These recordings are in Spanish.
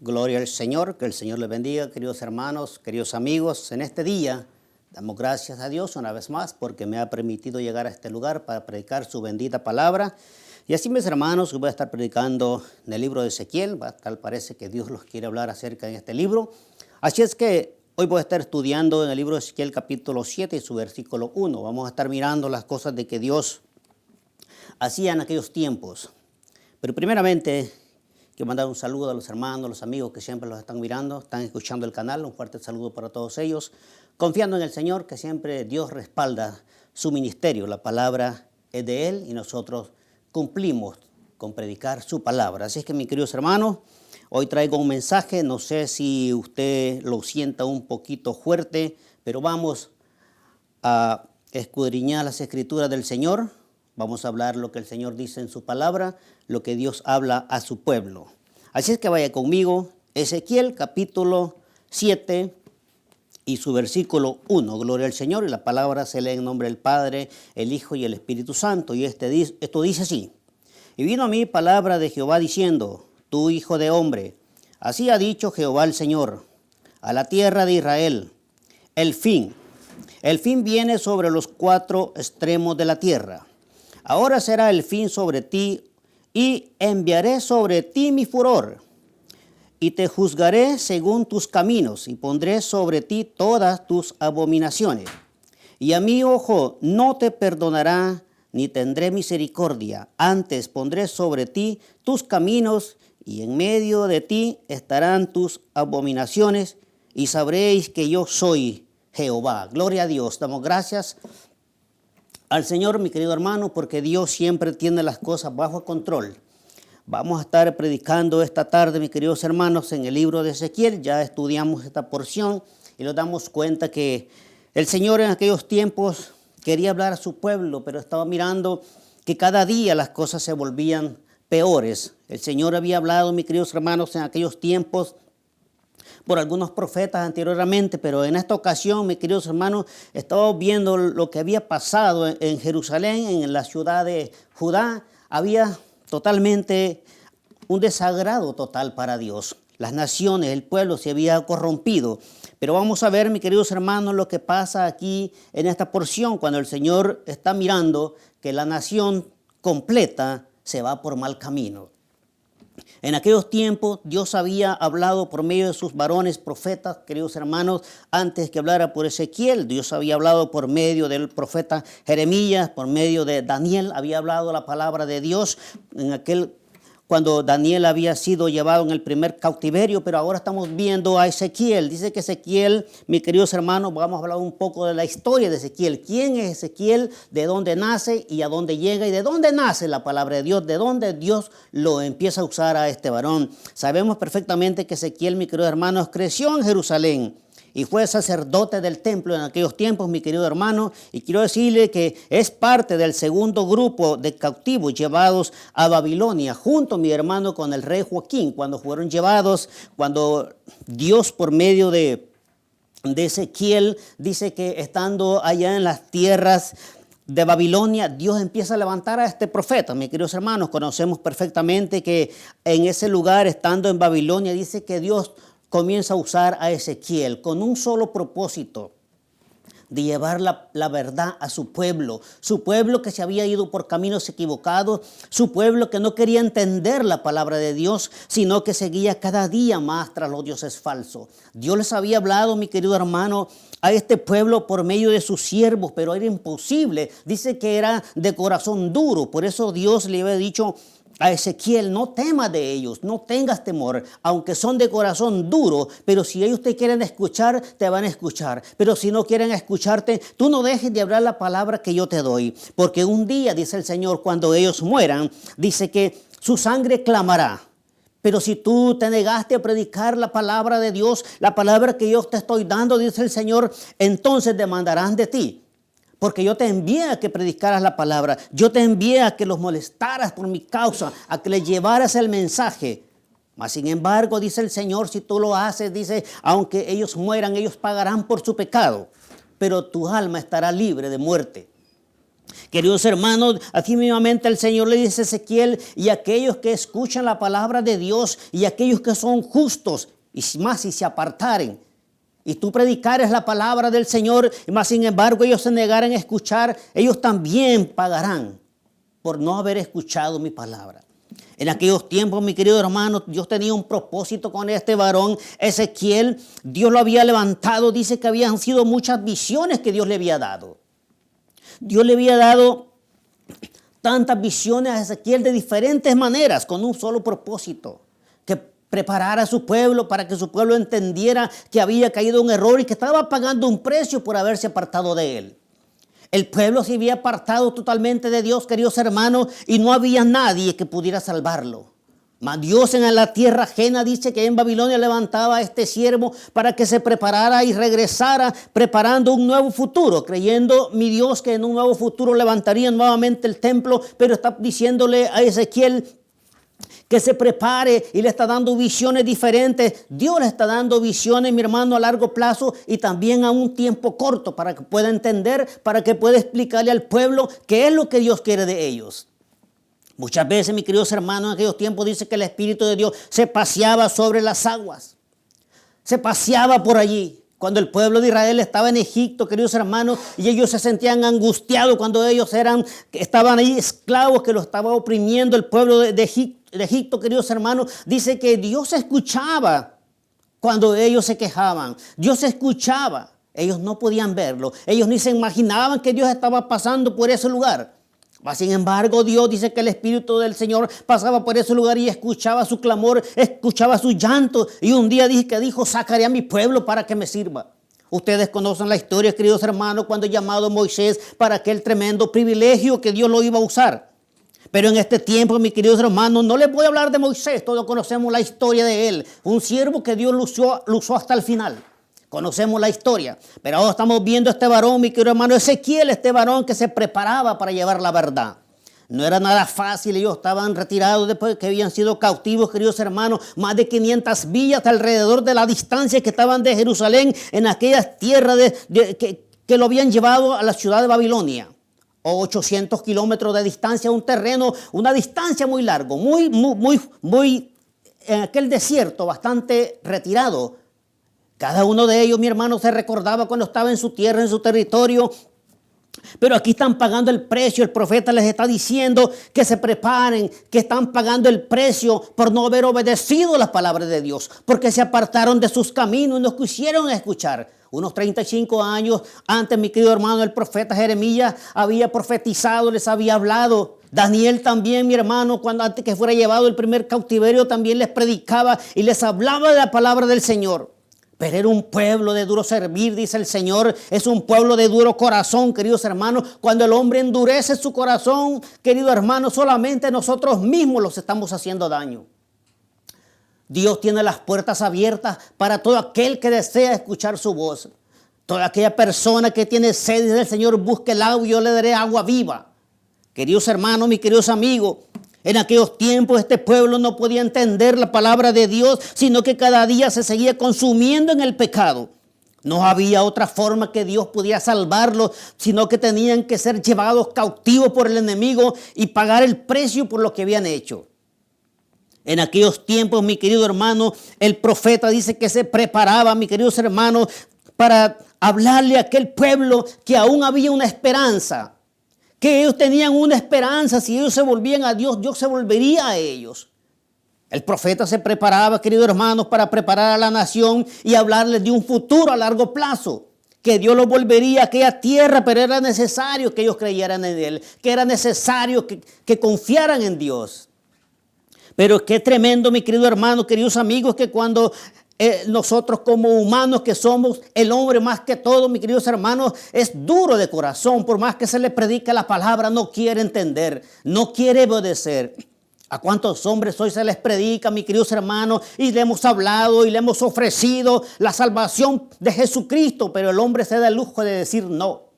Gloria al Señor, que el Señor les bendiga, queridos hermanos, queridos amigos. En este día damos gracias a Dios una vez más porque me ha permitido llegar a este lugar para predicar su bendita palabra. Y así, mis hermanos, voy a estar predicando en el libro de Ezequiel. Tal parece que Dios los quiere hablar acerca de este libro. Así es que hoy voy a estar estudiando en el libro de Ezequiel capítulo 7 y su versículo 1. Vamos a estar mirando las cosas de que Dios hacía en aquellos tiempos. Pero primeramente, quiero mandar un saludo a los hermanos, los amigos que siempre los están mirando, están escuchando el canal. Un fuerte saludo para todos ellos. Confiando en el Señor, que siempre Dios respalda su ministerio. La palabra es de Él y nosotros cumplimos con predicar su palabra. Así es que, mis queridos hermanos, hoy traigo un mensaje. No sé si usted lo sienta un poquito fuerte, pero vamos a escudriñar las escrituras del Señor. Vamos a hablar lo que el Señor dice en su palabra, lo que Dios habla a su pueblo. Así es que vaya conmigo, Ezequiel capítulo 7 y su versículo 1. Gloria al Señor, y la palabra se lee en nombre del Padre, el Hijo y el Espíritu Santo. Y esto dice así: Y vino a mí palabra de Jehová diciendo: Tú, hijo de hombre, así ha dicho Jehová el Señor, a la tierra de Israel, el fin viene sobre los cuatro extremos de la tierra. Ahora será el fin sobre ti, y enviaré sobre ti mi furor, y te juzgaré según tus caminos, y pondré sobre ti todas tus abominaciones. Y a mi ojo no te perdonará, ni tendré misericordia. Antes pondré sobre ti tus caminos, y en medio de ti estarán tus abominaciones, y sabréis que yo soy Jehová. Gloria a Dios. Damos gracias al Señor, mi querido hermano, porque Dios siempre tiene las cosas bajo control. Vamos a estar predicando esta tarde, mis queridos hermanos, en el libro de Ezequiel. Ya estudiamos esta porción y nos damos cuenta que el Señor en aquellos tiempos quería hablar a su pueblo, pero estaba mirando que cada día las cosas se volvían peores. El Señor había hablado, mis queridos hermanos, en aquellos tiempos por algunos profetas anteriormente, pero en esta ocasión, mis queridos hermanos, estamos viendo lo que había pasado en Jerusalén, en la ciudad de Judá. Había totalmente un desagrado total para Dios. Las naciones, el pueblo se había corrompido. Pero vamos a ver, mis queridos hermanos, lo que pasa aquí en esta porción, cuando el Señor está mirando que la nación completa se va por mal camino. En aquellos tiempos Dios había hablado por medio de sus varones profetas, queridos hermanos, antes que hablara por Ezequiel. Dios había hablado por medio del profeta Jeremías, por medio de Daniel, había hablado la palabra de Dios cuando Daniel había sido llevado en el primer cautiverio, pero ahora estamos viendo a Ezequiel. Dice que Ezequiel, mis queridos hermanos, vamos a hablar un poco de la historia de Ezequiel. ¿Quién es Ezequiel? ¿De dónde nace y a dónde llega? ¿Y de dónde nace la palabra de Dios? ¿De dónde Dios lo empieza a usar a este varón? Sabemos perfectamente que Ezequiel, mis queridos hermanos, creció en Jerusalén y fue sacerdote del templo en aquellos tiempos, mi querido hermano. Y quiero decirle que es parte del segundo grupo de cautivos llevados a Babilonia, junto, mi hermano, con el rey Joaquín, cuando fueron llevados, cuando Dios por medio de Ezequiel dice que estando allá en las tierras de Babilonia, Dios empieza a levantar a este profeta. Mis queridos hermanos, conocemos perfectamente que en ese lugar, estando en Babilonia, dice que Dios comienza a usar a Ezequiel con un solo propósito: de llevar la verdad a su pueblo que se había ido por caminos equivocados, su pueblo que no quería entender la palabra de Dios, sino que seguía cada día más tras los dioses falsos. Dios les había hablado, mi querido hermano, a este pueblo por medio de sus siervos, pero era imposible. Dice que era de corazón duro. Por eso Dios le había dicho a Ezequiel: no temas de ellos, no tengas temor, aunque son de corazón duro, pero si ellos te quieren escuchar, te van a escuchar. Pero si no quieren escucharte, tú no dejes de hablar la palabra que yo te doy, porque un día, dice el Señor, cuando ellos mueran, dice que su sangre clamará. Pero si tú te negaste a predicar la palabra de Dios, la palabra que yo te estoy dando, dice el Señor, entonces demandarán de ti. Porque yo te envié a que predicaras la palabra. Yo te envié a que los molestaras por mi causa, a que les llevaras el mensaje. Mas sin embargo, dice el Señor, si tú lo haces, dice, aunque ellos mueran, ellos pagarán por su pecado. Pero tu alma estará libre de muerte. Queridos hermanos, así mismamente el Señor le dice a Ezequiel: y aquellos que escuchan la palabra de Dios y aquellos que son justos, y más si se apartaren, y tú predicares la palabra del Señor, y más sin embargo ellos se negaren a escuchar, ellos también pagarán por no haber escuchado mi palabra. En aquellos tiempos, mi querido hermano, Dios tenía un propósito con este varón Ezequiel. Dios lo había levantado. Dice que habían sido muchas visiones que Dios le había dado. Dios le había dado tantas visiones a Ezequiel de diferentes maneras, con un solo propósito: que preparara a su pueblo para que su pueblo entendiera que había caído un error y que estaba pagando un precio por haberse apartado de él. El pueblo se había apartado totalmente de Dios, queridos hermanos, y no había nadie que pudiera salvarlo. Mas Dios en la tierra ajena dice que en Babilonia levantaba a este siervo para que se preparara y regresara preparando un nuevo futuro, creyendo mi Dios que en un nuevo futuro levantaría nuevamente el templo, pero está diciéndole a Ezequiel que se prepare, y le está dando visiones diferentes. Dios le está dando visiones, mi hermano, a largo plazo y también a un tiempo corto, para que pueda entender, para que pueda explicarle al pueblo qué es lo que Dios quiere de ellos. Muchas veces, mis queridos hermanos, en aquellos tiempos dice que el Espíritu de Dios se paseaba sobre las aguas. Se paseaba por allí. Cuando el pueblo de Israel estaba en Egipto, queridos hermanos, y ellos se sentían angustiados cuando ellos estaban ahí esclavos, que los estaba oprimiendo el pueblo de Egipto, queridos hermanos, dice que Dios escuchaba cuando ellos se quejaban. Dios escuchaba. Ellos no podían verlo. Ellos ni se imaginaban que Dios estaba pasando por ese lugar. Sin embargo, Dios dice que el Espíritu del Señor pasaba por ese lugar y escuchaba su clamor, escuchaba su llanto. Y un día dijo: sacaré a mi pueblo para que me sirva. Ustedes conocen la historia, queridos hermanos, cuando llamado Moisés para aquel tremendo privilegio que Dios lo iba a usar. Pero en este tiempo, mis queridos hermanos, no les voy a hablar de Moisés. Todos conocemos la historia de él. Un siervo que Dios lo usó hasta el final. Conocemos la historia, pero ahora estamos viendo a este varón, mi querido hermano Ezequiel, este varón que se preparaba para llevar la verdad. No era nada fácil. Ellos estaban retirados después de que habían sido cautivos, queridos hermanos, más de 500 millas alrededor de la distancia que estaban de Jerusalén, en aquellas tierras que lo habían llevado a la ciudad de Babilonia. 800 kilómetros de distancia, un terreno, una distancia muy largo, muy en aquel desierto bastante retirado. Cada uno de ellos, mi hermano, se recordaba cuando estaba en su tierra, en su territorio. Pero aquí están pagando el precio. El profeta les está diciendo que se preparen, que están pagando el precio por no haber obedecido las palabras de Dios, porque se apartaron de sus caminos y no quisieron escuchar. Unos 35 años antes, mi querido hermano, el profeta Jeremías había profetizado, les había hablado. Daniel también, mi hermano, cuando antes que fuera llevado el primer cautiverio, también les predicaba y les hablaba de la palabra del Señor. Pero era un pueblo de duro servir, dice el Señor. Es un pueblo de duro corazón, queridos hermanos. Cuando el hombre endurece su corazón, querido hermano, solamente nosotros mismos los estamos haciendo daño. Dios tiene las puertas abiertas para todo aquel que desea escuchar su voz. Toda aquella persona que tiene sed del Señor, busque el agua y yo le daré agua viva. Queridos hermanos, mis queridos amigos, en aquellos tiempos este pueblo no podía entender la palabra de Dios, sino que cada día se seguía consumiendo en el pecado. No había otra forma que Dios pudiera salvarlos, sino que tenían que ser llevados cautivos por el enemigo y pagar el precio por lo que habían hecho. En aquellos tiempos, mi querido hermano, el profeta dice que se preparaba, mis queridos hermanos, para hablarle a aquel pueblo que aún había una esperanza. Que ellos tenían una esperanza. Si ellos se volvían a Dios, Dios se volvería a ellos. El profeta se preparaba, queridos hermanos, para preparar a la nación y hablarles de un futuro a largo plazo. Que Dios los volvería a aquella tierra, pero era necesario que ellos creyeran en Él. Que era necesario que confiaran en Dios. Pero qué tremendo, mi querido hermano, queridos amigos, que cuando nosotros como humanos que somos, el hombre más que todo, mis queridos hermanos, es duro de corazón. Por más que se le predique la palabra, no quiere entender, no quiere obedecer. ¿A cuántos hombres hoy se les predica, mis queridos hermanos, y le hemos hablado y le hemos ofrecido la salvación de Jesucristo? Pero el hombre se da el lujo de decir no.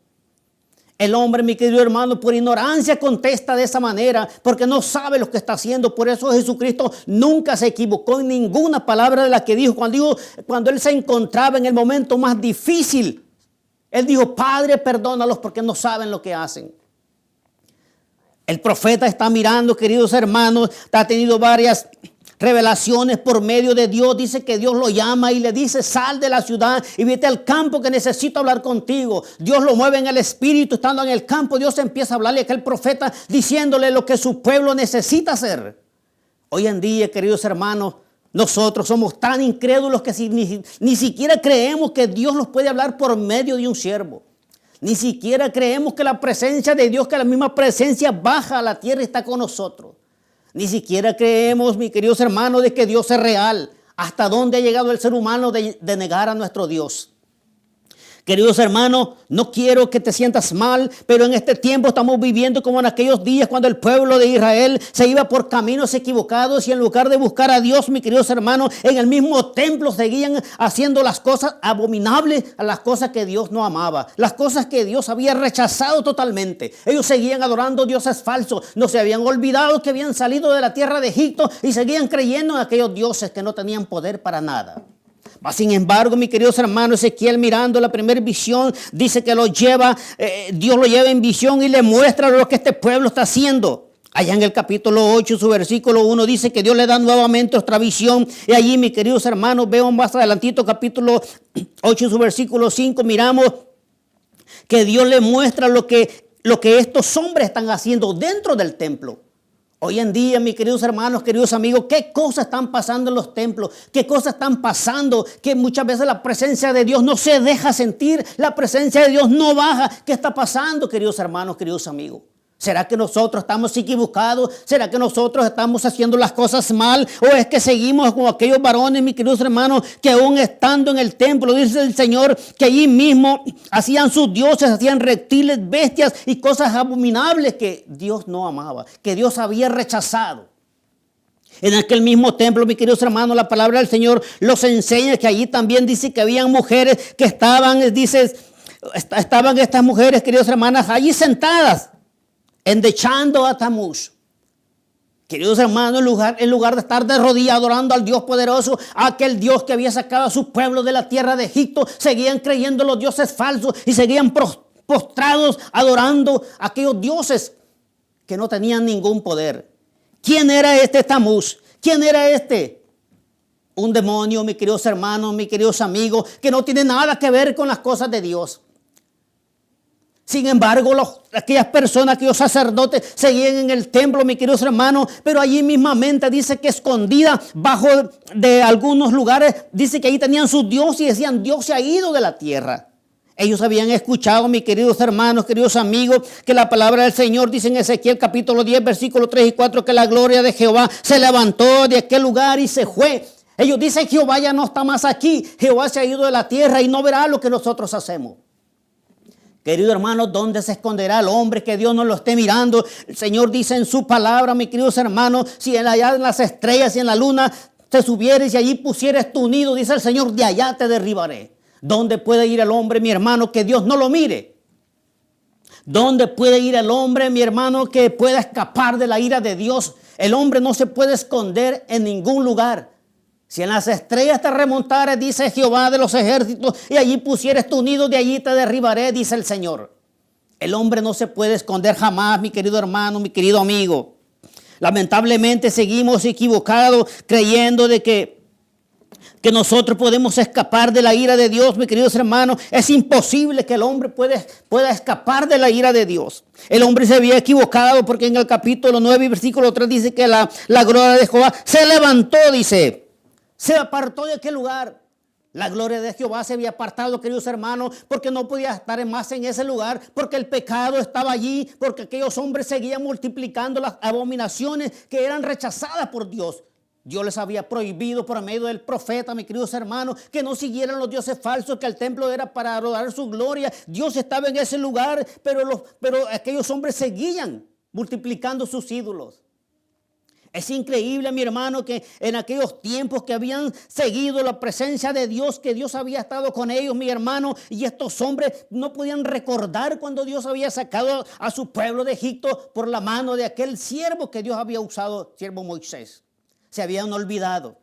El hombre, mi querido hermano, por ignorancia contesta de esa manera, porque no sabe lo que está haciendo. Por eso Jesucristo nunca se equivocó en ninguna palabra de la que dijo. Cuando Él se encontraba en el momento más difícil, Él dijo: Padre, perdónalos porque no saben lo que hacen. El profeta está mirando, queridos hermanos, ha tenido varias revelaciones por medio de Dios. Dice que Dios lo llama y le dice: sal de la ciudad y vete al campo, que necesito hablar contigo. Dios lo mueve en el espíritu, estando en el campo. Dios empieza a hablarle a aquel profeta, diciéndole lo que su pueblo necesita hacer. Hoy en día, queridos hermanos, nosotros somos tan incrédulos que ni siquiera creemos que Dios nos puede hablar por medio de un siervo. Ni siquiera creemos que la presencia de Dios, que la misma presencia baja a la tierra y está con nosotros. Ni siquiera creemos, mis queridos hermanos, de que Dios es real. ¿Hasta dónde ha llegado el ser humano de negar a nuestro Dios? Queridos hermanos, no quiero que te sientas mal, pero en este tiempo estamos viviendo como en aquellos días cuando el pueblo de Israel se iba por caminos equivocados y en lugar de buscar a Dios, mis queridos hermanos, en el mismo templo seguían haciendo las cosas abominables, a las cosas que Dios no amaba, las cosas que Dios había rechazado totalmente. Ellos seguían adorando dioses falsos, no se habían olvidado que habían salido de la tierra de Egipto y seguían creyendo en aquellos dioses que no tenían poder para nada. Sin embargo, mis queridos hermanos, Ezequiel, mirando la primera visión, dice que Dios lo lleva en visión y le muestra lo que este pueblo está haciendo. Allá en el capítulo 8, su versículo 1 dice que Dios le da nuevamente otra visión. Y allí, mis queridos hermanos, veo más adelantito, capítulo 8, su versículo 5, miramos que Dios le muestra lo que estos hombres están haciendo dentro del templo. Hoy en día, mis queridos hermanos, queridos amigos, ¿qué cosas están pasando en los templos? ¿Qué cosas están pasando? Que muchas veces la presencia de Dios no se deja sentir, la presencia de Dios no baja. ¿Qué está pasando, queridos hermanos, queridos amigos? ¿Será que nosotros estamos equivocados? ¿Será que nosotros estamos haciendo las cosas mal? ¿O es que seguimos como aquellos varones, mis queridos hermanos, que aún estando en el templo, dice el Señor, que allí mismo hacían sus dioses, hacían reptiles, bestias y cosas abominables que Dios no amaba, que Dios había rechazado? En aquel mismo templo, mis queridos hermanos, la palabra del Señor los enseña que allí también dice que habían mujeres que estaban estas mujeres, queridos hermanos, allí sentadas, endechando a Tamuz. Queridos hermanos, en lugar de estar de rodillas adorando al Dios poderoso, aquel Dios que había sacado a su pueblo de la tierra de Egipto, seguían creyendo en los dioses falsos y seguían postrados adorando a aquellos dioses que no tenían ningún poder. ¿Quién era este Tamuz? ¿Quién era este? Un demonio, mis queridos hermanos, mis queridos amigos, que no tiene nada que ver con las cosas de Dios. Sin embargo, aquellas personas, aquellos sacerdotes seguían en el templo, mis queridos hermanos, pero allí mismamente dice que escondida bajo de algunos lugares, dice que allí tenían sus dioses y decían: Dios se ha ido de la tierra. Ellos habían escuchado, mis queridos hermanos, queridos amigos, que la palabra del Señor dice en Ezequiel capítulo 10, versículos 3 y 4, que la gloria de Jehová se levantó de aquel lugar y se fue. Ellos dicen: Jehová ya no está más aquí, Jehová se ha ido de la tierra y no verá lo que nosotros hacemos. Querido hermano, ¿dónde se esconderá el hombre que Dios no lo esté mirando? El Señor dice en su palabra, mis queridos hermanos, si allá en las estrellas y en la luna te subieres y allí pusieres tu nido, dice el Señor, de allá te derribaré. ¿Dónde puede ir el hombre, mi hermano, que Dios no lo mire? ¿Dónde puede ir el hombre, mi hermano, que pueda escapar de la ira de Dios? El hombre no se puede esconder en ningún lugar. Si en las estrellas te remontares, dice Jehová de los ejércitos, y allí pusieres tu nido, de allí te derribaré, dice el Señor. El hombre no se puede esconder jamás, mi querido hermano, mi querido amigo. Lamentablemente seguimos equivocados creyendo de que nosotros podemos escapar de la ira de Dios, mis queridos hermanos. Es imposible que el hombre pueda escapar de la ira de Dios. El hombre se había equivocado porque en el capítulo 9 y versículo 3 dice que la gloria de Jehová se levantó, dice. Se apartó de aquel lugar. La gloria de Jehová se había apartado, queridos hermanos, porque no podía estar más en ese lugar, porque el pecado estaba allí, porque aquellos hombres seguían multiplicando las abominaciones que eran rechazadas por Dios. Dios les había prohibido por medio del profeta, mis queridos hermanos, que no siguieran los dioses falsos, que el templo era para adorar su gloria. Dios estaba en ese lugar, pero aquellos hombres seguían multiplicando sus ídolos. Es increíble, mi hermano, que en aquellos tiempos que habían seguido la presencia de Dios, que Dios había estado con ellos, mi hermano, y estos hombres no podían recordar cuando Dios había sacado a su pueblo de Egipto por la mano de aquel siervo que Dios había usado, siervo Moisés. Se habían olvidado.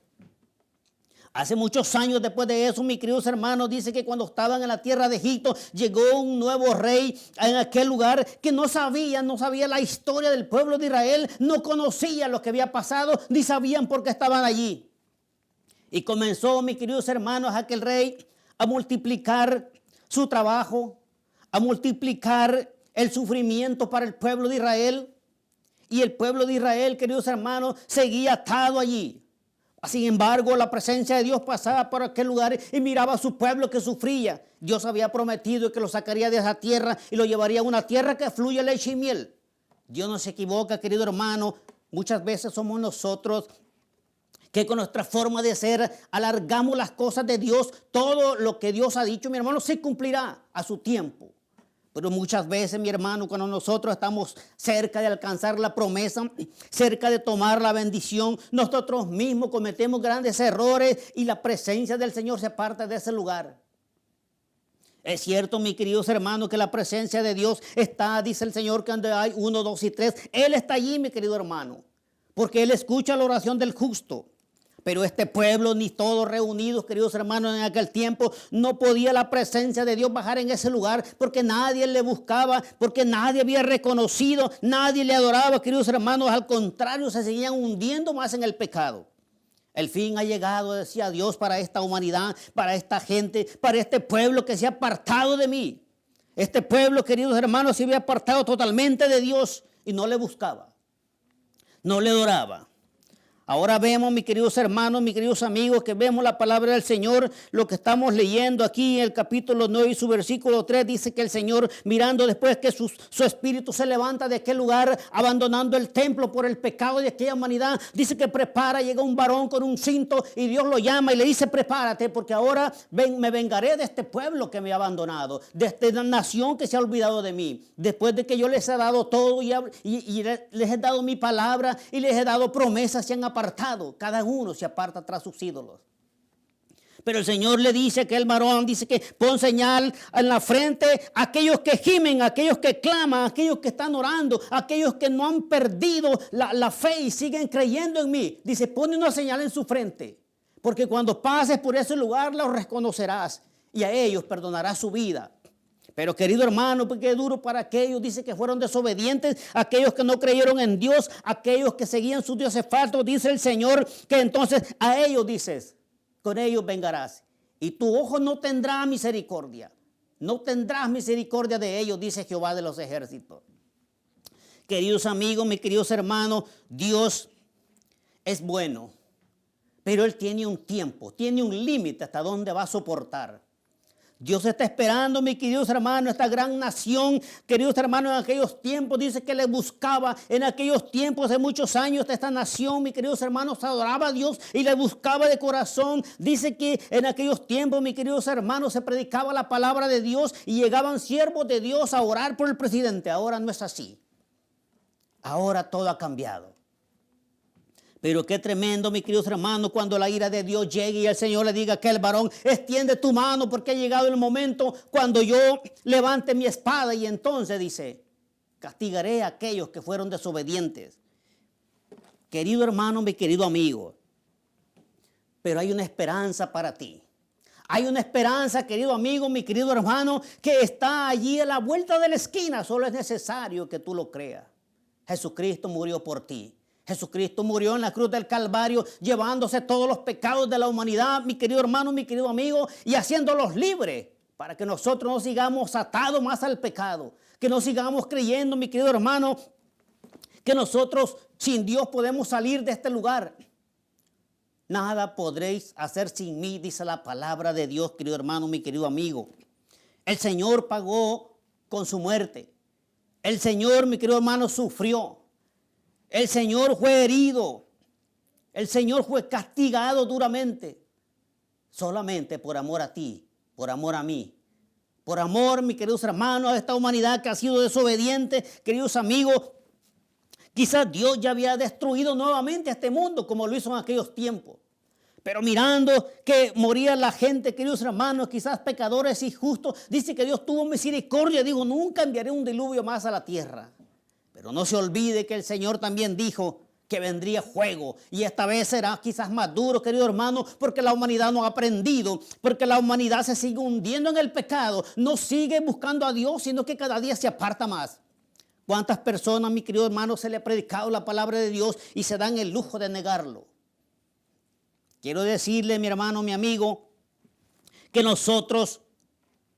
Hace muchos años después de eso, mis queridos hermanos, dice que cuando estaban en la tierra de Egipto, llegó un nuevo rey en aquel lugar que no sabía la historia del pueblo de Israel, no conocía lo que había pasado, ni sabían por qué estaban allí. Y comenzó, mis queridos hermanos, aquel rey a multiplicar su trabajo, a multiplicar el sufrimiento para el pueblo de Israel. Y el pueblo de Israel, queridos hermanos, seguía atado allí. Sin embargo, la presencia de Dios pasaba por aquel lugar y miraba a su pueblo que sufría. Dios había prometido que lo sacaría de esa tierra y lo llevaría a una tierra que fluye leche y miel. Dios no se equivoca, querido hermano. Muchas veces somos nosotros que con nuestra forma de ser alargamos las cosas de Dios. Todo lo que Dios ha dicho, mi hermano, se cumplirá a su tiempo. Pero muchas veces, mi hermano, cuando nosotros estamos cerca de alcanzar la promesa, cerca de tomar la bendición, nosotros mismos cometemos grandes errores y la presencia del Señor se aparta de ese lugar. Es cierto, mis queridos hermanos, que la presencia de Dios está, dice el Señor, que donde hay 1, 2 y 3. Él está allí, mi querido hermano, porque Él escucha la oración del justo. Pero este pueblo, ni todos reunidos, queridos hermanos, en aquel tiempo, no podía la presencia de Dios bajar en ese lugar, porque nadie le buscaba, porque nadie había reconocido, nadie le adoraba, queridos hermanos. Al contrario, se seguían hundiendo más en el pecado. El fin ha llegado, decía Dios, para esta humanidad, para esta gente, para este pueblo que se ha apartado de mí. Este pueblo, queridos hermanos, se había apartado totalmente de Dios y no le buscaba, no le adoraba. Ahora vemos, mis queridos hermanos, mis queridos amigos, que vemos la palabra del Señor. Lo que estamos leyendo aquí en el capítulo 9 y su versículo 3 dice que el Señor, mirando después que su espíritu se levanta de aquel lugar, abandonando el templo por el pecado de aquella humanidad, dice que prepara, llega un varón con un cinto y Dios lo llama y le dice: prepárate, porque ahora me vengaré de este pueblo que me ha abandonado, de esta nación que se ha olvidado de mí. Después de que yo les he dado todo y les he dado mi palabra y les he dado promesas, se han apartado. Cada uno se aparta tras sus ídolos. Pero el Señor le dice que el varón dice que pon señal en la frente a aquellos que gimen, a aquellos que claman, a aquellos que están orando, a aquellos que no han perdido la fe y siguen creyendo en mí. Dice: pone una señal en su frente, porque cuando pases por ese lugar los reconocerás y a ellos perdonarás su vida. Pero, querido hermano, porque es duro para aquellos, dice, que fueron desobedientes, aquellos que no creyeron en Dios, aquellos que seguían sus dioses falsos. Dice el Señor que entonces a ellos, dices, con ellos vengarás. Y tu ojo no tendrá misericordia. No tendrás misericordia de ellos, dice Jehová de los ejércitos. Queridos amigos, mis queridos hermanos, Dios es bueno, pero Él tiene un tiempo, tiene un límite hasta donde va a soportar. Dios está esperando, mis queridos hermanos, esta gran nación, queridos hermanos, en aquellos tiempos, dice que le buscaba, en aquellos tiempos de muchos años, esta nación, mis queridos hermanos, adoraba a Dios y le buscaba de corazón. Dice que en aquellos tiempos, mis queridos hermanos, se predicaba la palabra de Dios y llegaban siervos de Dios a orar por el presidente. Ahora no es así. Ahora todo ha cambiado. Pero qué tremendo, mis queridos hermanos, cuando la ira de Dios llegue y el Señor le diga a aquel varón: extiende tu mano, porque ha llegado el momento cuando yo levante mi espada. Y entonces dice: castigaré a aquellos que fueron desobedientes. Querido hermano, mi querido amigo, pero hay una esperanza para ti. Hay una esperanza, querido amigo, mi querido hermano, que está allí a la vuelta de la esquina. Solo es necesario que tú lo creas. Jesucristo murió por ti. Jesucristo murió en la cruz del Calvario, llevándose todos los pecados de la humanidad, mi querido hermano, mi querido amigo, y haciéndolos libres para que nosotros no sigamos atados más al pecado, que no sigamos creyendo, mi querido hermano, que nosotros sin Dios podemos salir de este lugar. Nada podréis hacer sin mí, dice la palabra de Dios, querido hermano, mi querido amigo. El Señor pagó con su muerte. El Señor, mi querido hermano, sufrió. El Señor fue herido. El Señor fue castigado duramente. Solamente por amor a ti, por amor a mí. Por amor, mis queridos hermanos, a esta humanidad que ha sido desobediente, queridos amigos. Quizás Dios ya había destruido nuevamente este mundo como lo hizo en aquellos tiempos. Pero mirando que moría la gente, queridos hermanos, quizás pecadores y justos, dice que Dios tuvo misericordia. Dijo: nunca enviaré un diluvio más a la tierra. Pero no se olvide que el Señor también dijo que vendría fuego. Y esta vez será quizás más duro, querido hermano, porque la humanidad no ha aprendido, porque la humanidad se sigue hundiendo en el pecado, no sigue buscando a Dios, sino que cada día se aparta más. ¿Cuántas personas, mi querido hermano, se le ha predicado la palabra de Dios y se dan el lujo de negarlo? Quiero decirle, mi hermano, mi amigo, que nosotros,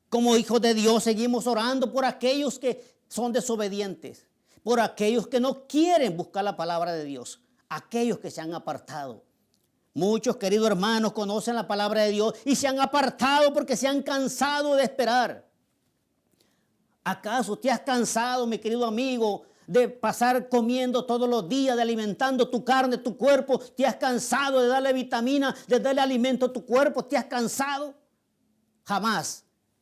como hijos de Dios, seguimos orando por aquellos que son desobedientes, por aquellos que no quieren buscar la palabra de Dios, aquellos que se han apartado. Muchos, queridos hermanos, conocen la palabra de Dios y se han apartado porque se han cansado de esperar. ¿Acaso te has cansado, mi querido amigo, de pasar comiendo todos los días, de alimentando tu carne, tu cuerpo? ¿Te has cansado de darle vitamina, de darle alimento a tu cuerpo? ¿Te has cansado? Jamás.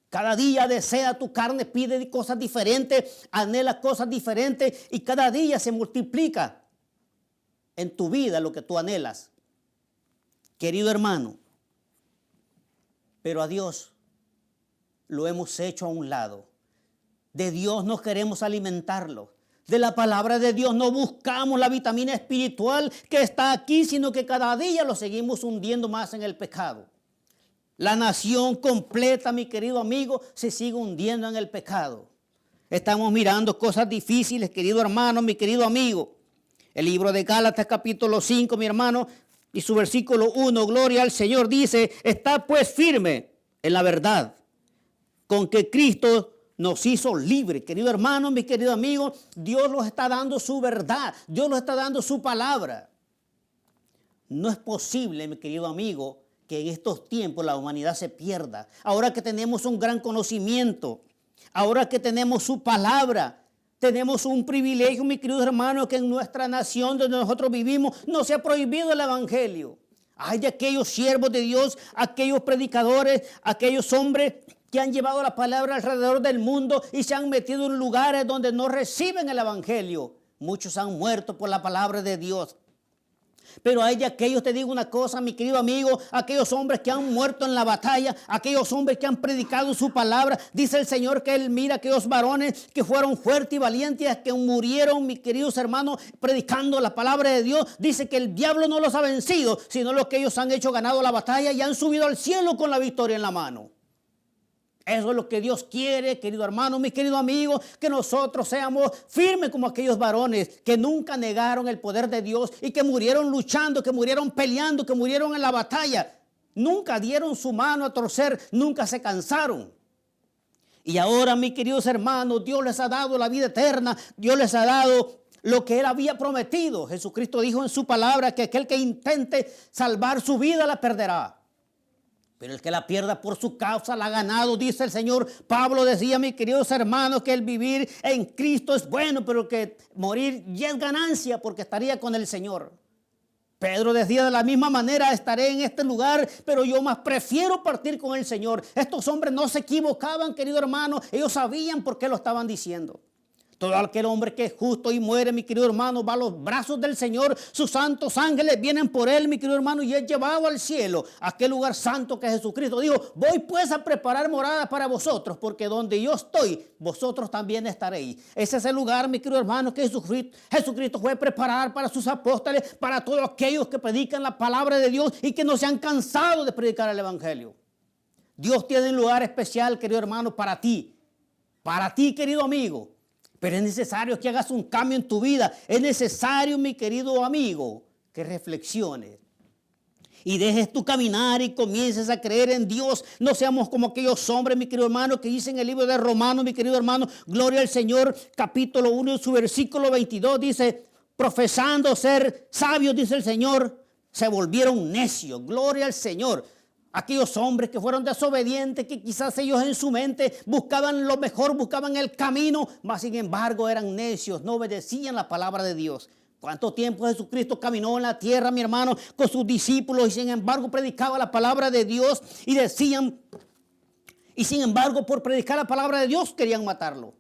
Cada día desea tu carne, pide cosas diferentes, anhela cosas diferentes y cada día se multiplica en tu vida lo que tú anhelas. Querido hermano, pero a Dios lo hemos hecho a un lado. De Dios no queremos alimentarlo. De la palabra de Dios no buscamos la vitamina espiritual que está aquí, sino que cada día lo seguimos hundiendo más en el pecado. La nación completa, mi querido amigo, se sigue hundiendo en el pecado. Estamos mirando cosas difíciles, querido hermano, mi querido amigo. El libro de Gálatas capítulo 5, mi hermano, y su versículo 1, gloria al Señor, dice: está pues firme en la verdad, con que Cristo nos hizo libre. Querido hermano, mi querido amigo, Dios nos está dando su verdad, Dios nos está dando su palabra. No es posible, mi querido amigo, que en estos tiempos la humanidad se pierda. Ahora que tenemos un gran conocimiento, ahora que tenemos su palabra, tenemos un privilegio, mi querido hermano, que en nuestra nación donde nosotros vivimos no se ha prohibido el evangelio. Hay de aquellos siervos de Dios, aquellos predicadores, aquellos hombres que han llevado la palabra alrededor del mundo y se han metido en lugares donde no reciben el evangelio. Muchos han muerto por la palabra de Dios. Pero hay de aquellos, te digo una cosa, mi querido amigo, aquellos hombres que han muerto en la batalla, aquellos hombres que han predicado su palabra. Dice el Señor que Él mira a aquellos varones que fueron fuertes y valientes, que murieron, mis queridos hermanos, predicando la palabra de Dios. Dice que el diablo no los ha vencido, sino los que ellos han hecho ganado la batalla y han subido al cielo con la victoria en la mano. Eso es lo que Dios quiere, querido hermano, mi querido amigo, que nosotros seamos firmes como aquellos varones que nunca negaron el poder de Dios y que murieron luchando, que murieron peleando, que murieron en la batalla. Nunca dieron su mano a torcer, nunca se cansaron. Y ahora, mis queridos hermanos, Dios les ha dado la vida eterna, Dios les ha dado lo que Él había prometido. Jesucristo dijo en su palabra que aquel que intente salvar su vida la perderá. Pero el que la pierda por su causa la ha ganado, dice el Señor. Pablo decía, mis queridos hermanos, que el vivir en Cristo es bueno, pero que morir ya es ganancia porque estaría con el Señor. Pedro decía, de la misma manera estaré en este lugar, pero yo más prefiero partir con el Señor. Estos hombres no se equivocaban, querido hermano, ellos sabían por qué lo estaban diciendo. Todo aquel hombre que es justo y muere, mi querido hermano, va a los brazos del Señor. Sus santos ángeles vienen por él, mi querido hermano, y es llevado al cielo, a aquel lugar santo que es Jesucristo. Digo, voy pues a preparar morada para vosotros, porque donde yo estoy, vosotros también estaréis. Ese es el lugar, mi querido hermano, que Jesucristo fue a preparar para sus apóstoles, para todos aquellos que predican la palabra de Dios y que no se han cansado de predicar el evangelio. Dios tiene un lugar especial, querido hermano, para ti, querido amigo. Pero es necesario que hagas un cambio en tu vida. Es necesario, mi querido amigo, que reflexiones y dejes tu caminar y comiences a creer en Dios. No seamos como aquellos hombres, mi querido hermano, que dicen en el libro de Romanos, mi querido hermano, gloria al Señor, capítulo 1, su versículo 22, dice, profesando ser sabios, dice el Señor, se volvieron necios. Gloria al Señor. Aquellos hombres que fueron desobedientes, que quizás ellos en su mente buscaban lo mejor, buscaban el camino, mas sin embargo eran necios, no obedecían la palabra de Dios. ¿Cuánto tiempo Jesucristo caminó en la tierra, mi hermano, con sus discípulos y sin embargo predicaba la palabra de Dios y decían, y sin embargo por predicar la palabra de Dios querían matarlo?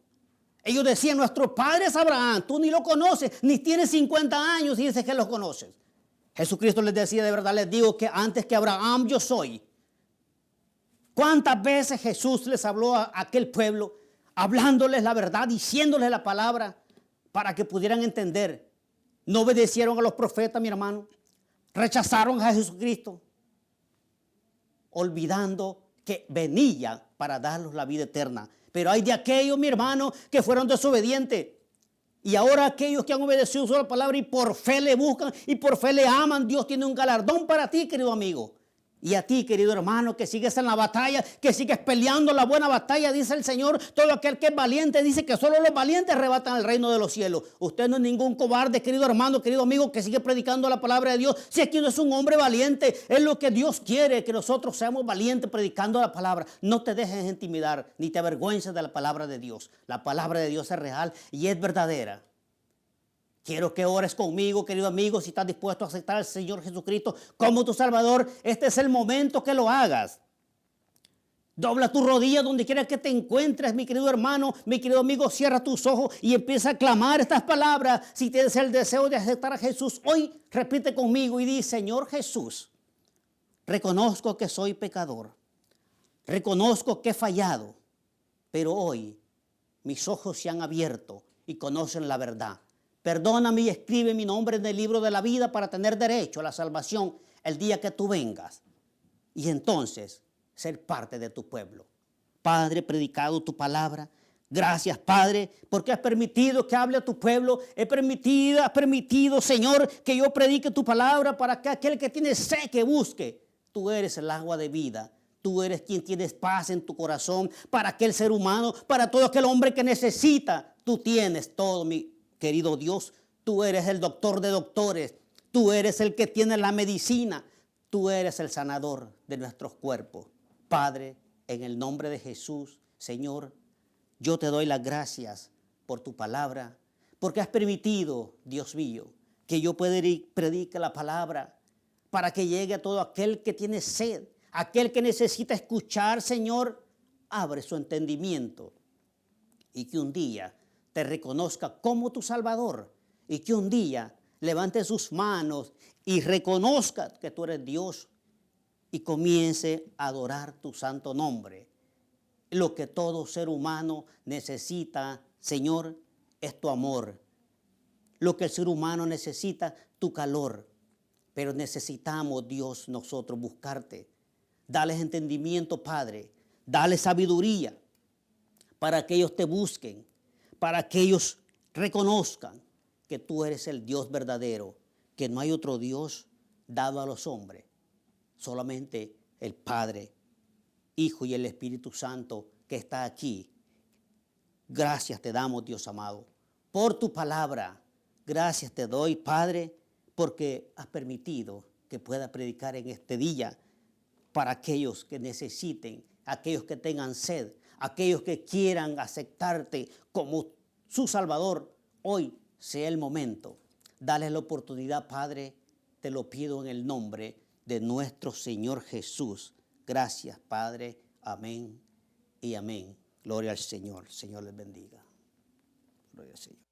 Ellos decían, nuestro padre es Abraham, tú ni lo conoces, ni tienes 50 años y dices que lo conoces. Jesucristo les decía, de verdad les digo que antes que Abraham yo soy. ¿Cuántas veces Jesús les habló a aquel pueblo, hablándoles la verdad, diciéndoles la palabra para que pudieran entender No obedecieron a los profetas, mi hermano. Rechazaron a Jesucristo, olvidando que venía para darnos la vida eterna. Pero hay de aquellos, mi hermano, que fueron desobedientes. Y ahora aquellos que han obedecido su palabra y por fe le buscan y por fe le aman, Dios tiene un galardón para ti, querido amigo. Y a ti, querido hermano, que sigues en la batalla, que sigues peleando la buena batalla, dice el Señor. Todo aquel que es valiente dice que solo los valientes arrebatan el reino de los cielos. Usted no es ningún cobarde, querido hermano, querido amigo, que sigue predicando la palabra de Dios. Si aquí no es un hombre valiente, es lo que Dios quiere, que nosotros seamos valientes predicando la palabra. No te dejes intimidar, ni te avergüences de la palabra de Dios. La palabra de Dios es real y es verdadera. Quiero que ores conmigo, querido amigo, si estás dispuesto a aceptar al Señor Jesucristo como tu Salvador. Este es el momento que lo hagas. Dobla tu rodilla donde quiera que te encuentres, mi querido hermano, mi querido amigo. Cierra tus ojos y empieza a clamar estas palabras. Si tienes el deseo de aceptar a Jesús hoy, repite conmigo y di: Señor Jesús, reconozco que soy pecador. Reconozco que he fallado, pero hoy mis ojos se han abierto y conocen la verdad. Perdóname y escribe mi nombre en el libro de la vida para tener derecho a la salvación el día que tú vengas. Y entonces ser parte de tu pueblo. Padre, he predicado tu palabra. Gracias, Padre, porque has permitido que hable a tu pueblo. Has permitido, Señor, que yo predique tu palabra para que aquel que tiene sed que busque. Tú eres el agua de vida. Tú eres quien tienes paz en tu corazón para aquel ser humano, para todo aquel hombre que necesita. Tú tienes todo, mi querido Dios. Tú eres el doctor de doctores. Tú eres el que tiene la medicina. Tú eres el sanador de nuestros cuerpos. Padre, en el nombre de Jesús, Señor, yo te doy las gracias por tu palabra, porque has permitido, Dios mío, que yo pueda predicar la palabra para que llegue a todo aquel que tiene sed, aquel que necesita escuchar, Señor. Abre su entendimiento y que un día te reconozca como tu Salvador y que un día levante sus manos y reconozca que tú eres Dios y comience a adorar tu santo nombre. Lo que todo ser humano necesita, Señor, es tu amor. Lo que el ser humano necesita, tu calor. Pero necesitamos, Dios, nosotros buscarte. Dales entendimiento, Padre. Dale sabiduría para que ellos te busquen, para que ellos reconozcan que tú eres el Dios verdadero, que no hay otro Dios dado a los hombres, solamente el Padre, Hijo y el Espíritu Santo que está aquí. Gracias te damos, Dios amado, por tu palabra. Gracias te doy, Padre, porque has permitido que pueda predicar en este día para aquellos que necesiten, aquellos que tengan sed, aquellos que quieran aceptarte como su Salvador. Hoy sea el momento. Dale la oportunidad, Padre. Te lo pido en el nombre de nuestro Señor Jesús. Gracias, Padre. Amén y amén. Gloria al Señor. Señor les bendiga. Gloria al Señor.